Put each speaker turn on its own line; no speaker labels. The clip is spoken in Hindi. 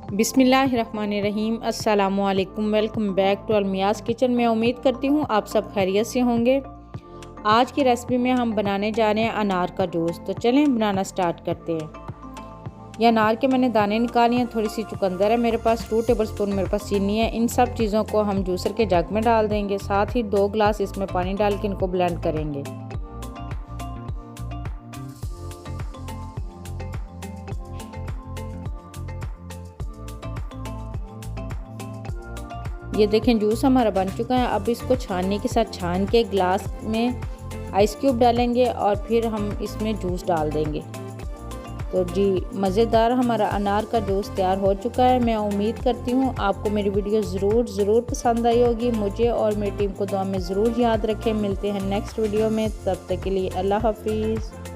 बिस्मिल्लाहिर्रहमानिर्रहीम। अस्सलामुअलैकुम। वेलकम बैक टू अलमियाज़ किचन में। उम्मीद करती हूँ आप सब खैरियत से होंगे। आज की रेसिपी में हम बनाने जा रहे हैं अनार का जूस। तो चलें बनाना स्टार्ट करते हैं। ये अनार के मैंने दाने निकाले हैं, थोड़ी सी चुकंदर है मेरे पास, 2 टेबलस्पून मेरे पास चीनी है। इन सब चीज़ों को हम जूसर के जग में डाल देंगे। साथ ही 2 गिलास इसमें पानी डाल के इनको ब्लेंड करेंगे। ये देखें जूस हमारा बन चुका है। अब इसको छाननी के साथ छान के ग्लास में आइस क्यूब डालेंगे और फिर हम इसमें जूस डाल देंगे। तो जी मज़ेदार हमारा अनार का जूस तैयार हो चुका है। मैं उम्मीद करती हूँ आपको मेरी वीडियो ज़रूर पसंद आई होगी। मुझे और मेरी टीम को दुआ में ज़रूर याद रखें। मिलते हैं नेक्स्ट वीडियो में, तब तक के लिए अल्लाह हाफिज़।